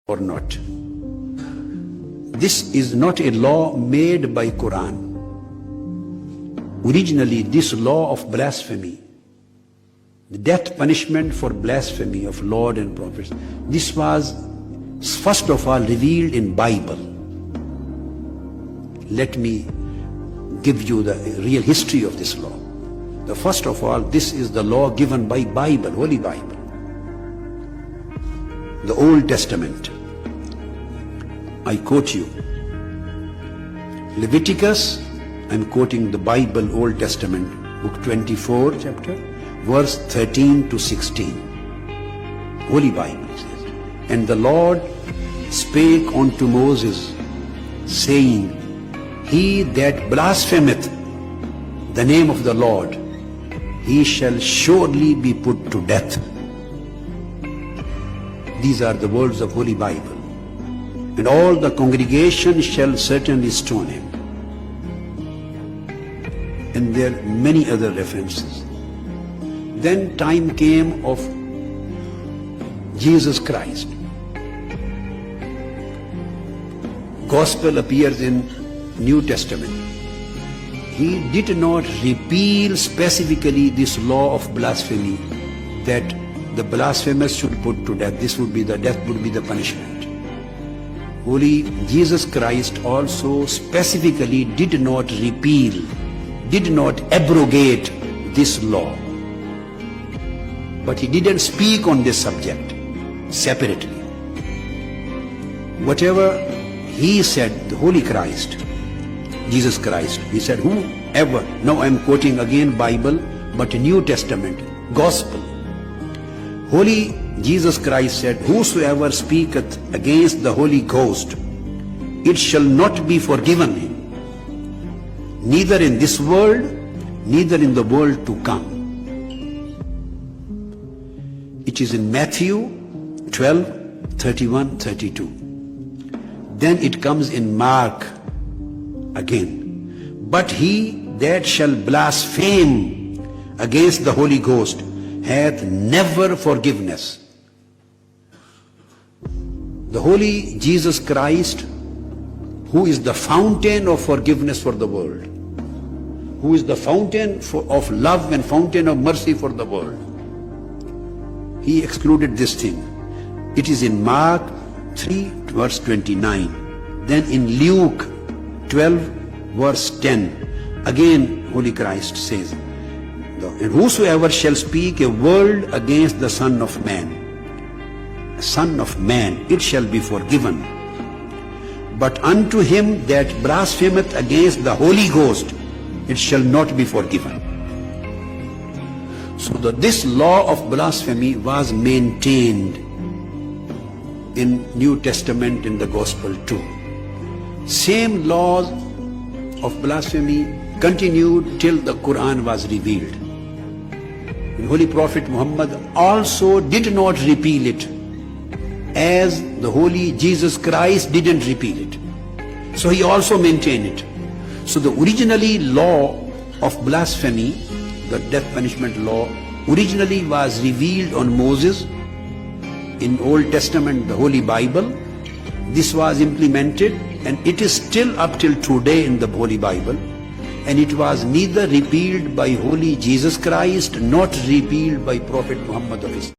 or not. This is not a law made by Quran. Originally, this law of blasphemy, the death punishment for blasphemy of Lord and prophets, this was first of all revealed in Bible. Let me give you the real history of this law. The first of all, this is the law given by Bible, Holy Bible, the Old Testament. I quote you, Leviticus, I'm quoting the Bible, Old Testament, book 24, chapter, verse 13 to 16. Holy Bible says, and the Lord spake unto Moses, saying, he that blasphemeth the name of the Lord, he shall surely be put to death. These are the words of Holy Bible. And all the congregation shall certainly stone him. And there are many other references. Then time came of Jesus Christ. Gospel appears in New Testament. He did not repeal specifically this law of blasphemy, that the blasphemous should put to death. This would be the death, would be the punishment. Holy Jesus Christ also specifically did not repeal, did not abrogate this law. But he didn't speak on this subject separately. Whatever he said, the Holy Christ, Jesus Christ, he said, whoever, now I'm quoting again Bible, but New Testament, Gospel. Holy Jesus Christ said, whosoever speaketh against the Holy Ghost, it shall not be forgiven him, neither in this world, neither in the world to come. It is in Matthew 12, 31, 32. Then it comes in Mark again. But he that shall blaspheme against the Holy Ghost hath never forgiveness. The Holy Jesus Christ, who is the fountain of forgiveness for the world, who is the fountain of love and fountain of mercy for the world, he excluded this thing. It is in Mark 3 verse 29. Then in Luke 12 verse 10, again Holy Christ says, and whosoever shall speak a word against the Son of Man, it shall be forgiven. But unto him that blasphemeth against the Holy Ghost, it shall not be forgiven. So this law of blasphemy was maintained in New Testament, in the Gospel too. Same laws of blasphemy continued till the Quran was revealed. The Holy Prophet Muhammad also did not repeal it, as the Holy Jesus Christ didn't repeal it. So he also maintained it. So the originally law of blasphemy, the death punishment law, originally was revealed on Moses in Old Testament, the Holy Bible. This was implemented, and it is still up till today in the Holy Bible. And it was neither repealed by Holy Jesus Christ, not repealed by Prophet Muhammad of Islam.